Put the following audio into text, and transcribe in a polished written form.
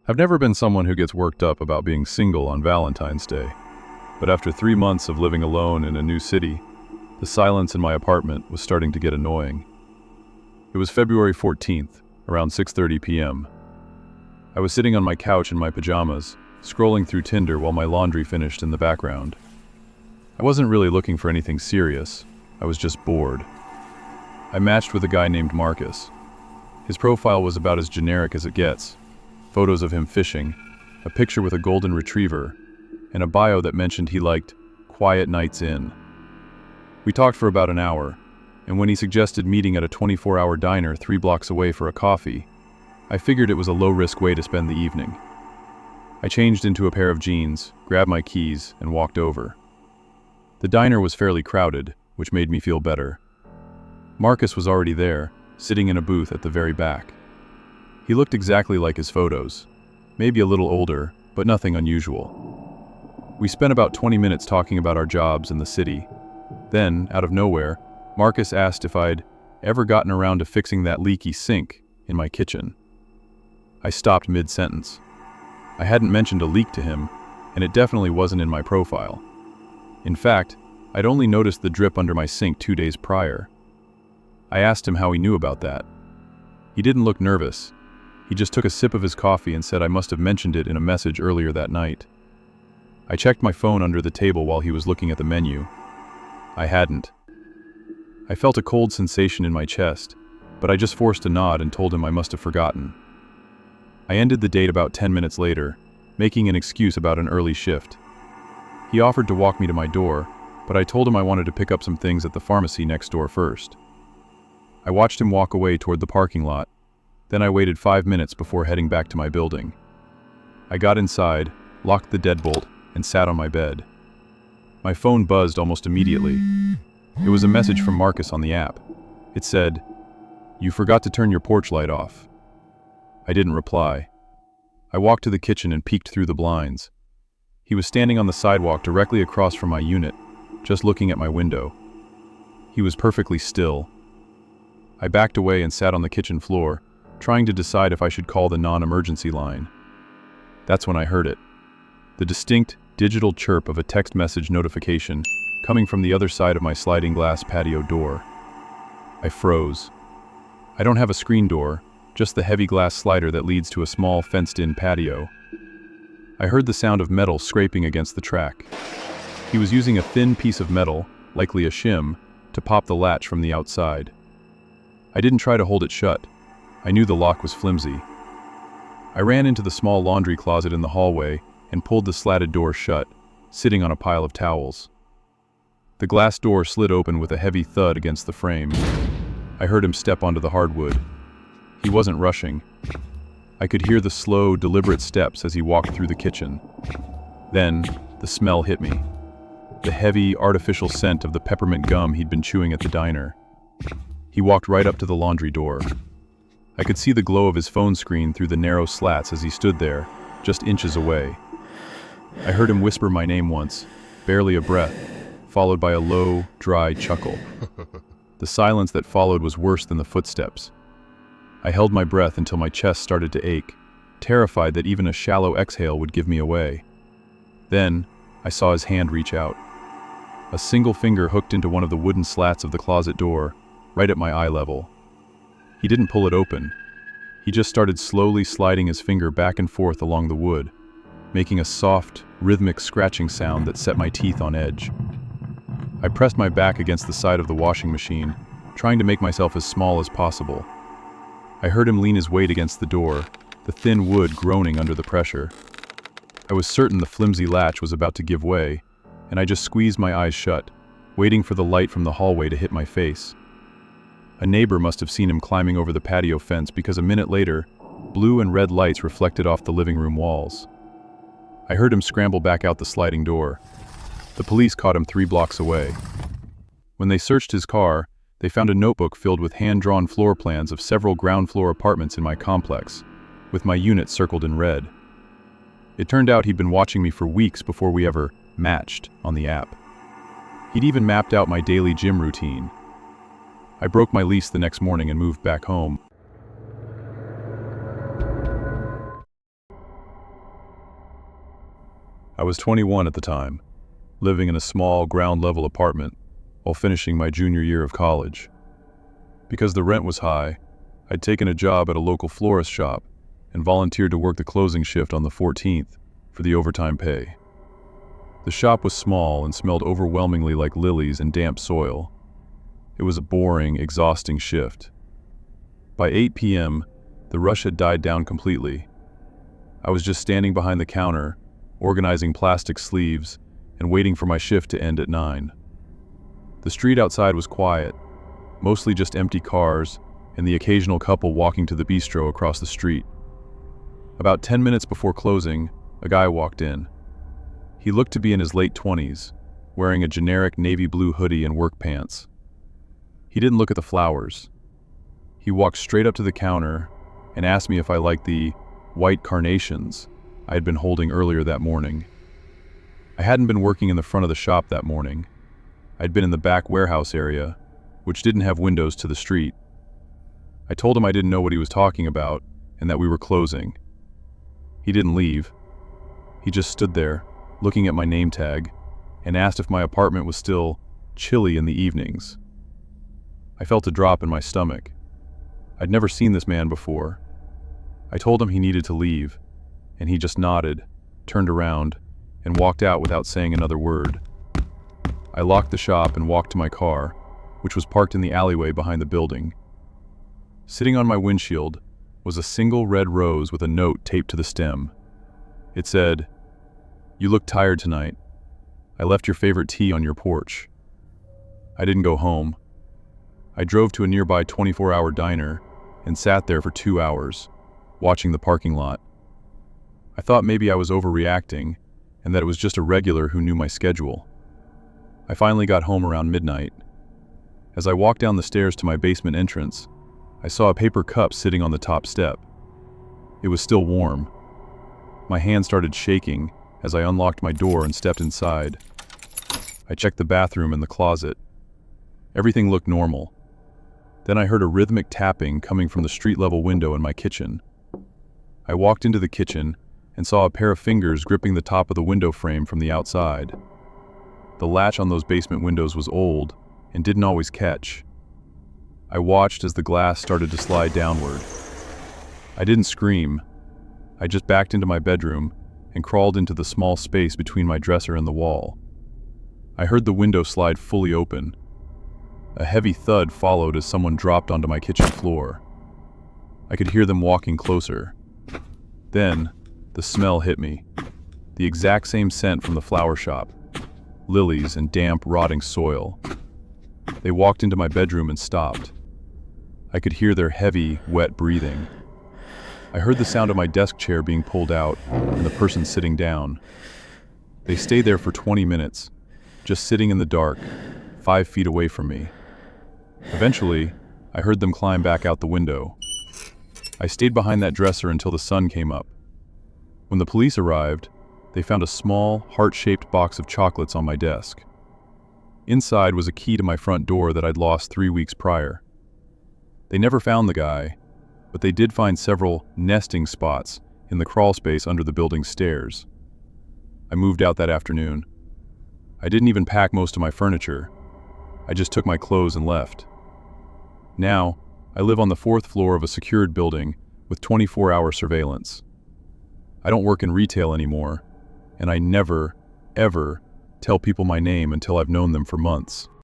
I've never been someone who gets worked up about being single on Valentine's Day, but after 3 months of living alone in a new city, the silence in my apartment was starting to get annoying. It was February 14th, around 6:30 p.m. I was sitting on my couch in my pajamas, scrolling through Tinder while my laundry finished in the background. I wasn't really looking for anything serious, I was just bored. I matched with a guy named Marcus. His profile was about as generic as it gets. Photos of him fishing, a picture with a golden retriever, and a bio that mentioned he liked quiet nights in. We talked for about an hour, and when he suggested meeting at a 24-hour diner 3 blocks away for a coffee, I figured it was a low-risk way to spend the evening. I changed into a pair of jeans, grabbed my keys, and walked over. The diner was fairly crowded, which made me feel better. Marcus was already there, sitting in a booth at the very back. He looked exactly like his photos, maybe a little older, but nothing unusual. We spent about 20 minutes talking about our jobs in the city. Then, out of nowhere, Marcus asked if I'd ever gotten around to fixing that leaky sink in my kitchen. I stopped mid-sentence. I hadn't mentioned a leak to him, and it definitely wasn't in my profile. In fact, I'd only noticed the drip under my sink 2 days prior. I asked him how he knew about that. He didn't look nervous. He just took a sip of his coffee and said I must have mentioned it in a message earlier that night. I checked my phone under the table while he was looking at the menu. I hadn't. I felt a cold sensation in my chest, but I just forced a nod and told him I must have forgotten. I ended the date about 10 minutes later, making an excuse about an early shift. He offered to walk me to my door, but I told him I wanted to pick up some things at the pharmacy next door first. I watched him walk away toward the parking lot. Then I waited 5 minutes before heading back to my building. I got inside, locked the deadbolt, and sat on my bed. My phone buzzed almost immediately. It was a message from Marcus on the app. It said, "You forgot to turn your porch light off." I didn't reply. I walked to the kitchen and peeked through the blinds. He was standing on the sidewalk directly across from my unit, just looking at my window. He was perfectly still. I backed away and sat on the kitchen floor, trying to decide if I should call the non-emergency line. That's when I heard it. The distinct, digital chirp of a text message notification coming from the other side of my sliding glass patio door. I froze. I don't have a screen door, just the heavy glass slider that leads to a small fenced-in patio. I heard the sound of metal scraping against the track. He was using a thin piece of metal, likely a shim, to pop the latch from the outside. I didn't try to hold it shut. I knew the lock was flimsy. I ran into the small laundry closet in the hallway and pulled the slatted door shut, sitting on a pile of towels. The glass door slid open with a heavy thud against the frame. I heard him step onto the hardwood. He wasn't rushing. I could hear the slow, deliberate steps as he walked through the kitchen. Then, the smell hit me. The heavy, artificial scent of the peppermint gum he'd been chewing at the diner. He walked right up to the laundry door. I could see the glow of his phone screen through the narrow slats as he stood there, just inches away. I heard him whisper my name once, barely a breath, followed by a low, dry chuckle. The silence that followed was worse than the footsteps. I held my breath until my chest started to ache, terrified that even a shallow exhale would give me away. Then, I saw his hand reach out. A single finger hooked into one of the wooden slats of the closet door, right at my eye level. He didn't pull it open. He just started slowly sliding his finger back and forth along the wood, making a soft, rhythmic scratching sound that set my teeth on edge. I pressed my back against the side of the washing machine, trying to make myself as small as possible. I heard him lean his weight against the door, the thin wood groaning under the pressure. I was certain the flimsy latch was about to give way, and I just squeezed my eyes shut, waiting for the light from the hallway to hit my face. A neighbor must have seen him climbing over the patio fence because a minute later, blue and red lights reflected off the living room walls. I heard him scramble back out the sliding door. The police caught him 3 blocks away. When they searched his car, they found a notebook filled with hand-drawn floor plans of several ground-floor apartments in my complex, with my unit circled in red. It turned out he'd been watching me for weeks before we ever matched on the app. He'd even mapped out my daily gym routine. I broke my lease the next morning and moved back home. I was 21 at the time, living in a small ground-level apartment while finishing my junior year of college. Because the rent was high, I'd taken a job at a local florist shop and volunteered to work the closing shift on the 14th for the overtime pay. The shop was small and smelled overwhelmingly like lilies and damp soil. It was a boring, exhausting shift. By 8 p.m., the rush had died down completely. I was just standing behind the counter, organizing plastic sleeves, and waiting for my shift to end at 9. The street outside was quiet, mostly just empty cars and the occasional couple walking to the bistro across the street. About 10 minutes before closing, a guy walked in. He looked to be in his late 20s, wearing a generic navy blue hoodie and work pants. He didn't look at the flowers. He walked straight up to the counter and asked me if I liked the white carnations I had been holding earlier that morning. I hadn't been working in the front of the shop that morning. I'd been in the back warehouse area, which didn't have windows to the street. I told him I didn't know what he was talking about and that we were closing. He didn't leave. He just stood there, looking at my name tag, and asked if my apartment was still chilly in the evenings. I felt a drop in my stomach. I'd never seen this man before. I told him he needed to leave, and he just nodded, turned around, and walked out without saying another word. I locked the shop and walked to my car, which was parked in the alleyway behind the building. Sitting on my windshield was a single red rose with a note taped to the stem. It said, "You look tired tonight. I left your favorite tea on your porch." I didn't go home. I drove to a nearby 24-hour diner and sat there for 2 hours, watching the parking lot. I thought maybe I was overreacting and that it was just a regular who knew my schedule. I finally got home around midnight. As I walked down the stairs to my basement entrance, I saw a paper cup sitting on the top step. It was still warm. My hand started shaking as I unlocked my door and stepped inside. I checked the bathroom and the closet. Everything looked normal. Then I heard a rhythmic tapping coming from the street-level window in my kitchen. I walked into the kitchen and saw a pair of fingers gripping the top of the window frame from the outside. The latch on those basement windows was old and didn't always catch. I watched as the glass started to slide downward. I didn't scream. I just backed into my bedroom and crawled into the small space between my dresser and the wall. I heard the window slide fully open. A heavy thud followed as someone dropped onto my kitchen floor. I could hear them walking closer. Then, the smell hit me. The exact same scent from the flower shop. Lilies and damp, rotting soil. They walked into my bedroom and stopped. I could hear their heavy, wet breathing. I heard the sound of my desk chair being pulled out and the person sitting down. They stayed there for 20 minutes, just sitting in the dark, 5 feet away from me. Eventually, I heard them climb back out the window. I stayed behind that dresser until the sun came up. When the police arrived, they found a small, heart-shaped box of chocolates on my desk. Inside was a key to my front door that I'd lost 3 weeks prior. They never found the guy, but they did find several nesting spots in the crawl space under the building's stairs. I moved out that afternoon. I didn't even pack most of my furniture. I just took my clothes and left. Now, I live on the 4th floor of a secured building with 24-hour surveillance. I don't work in retail anymore, and I never, ever tell people my name until I've known them for months.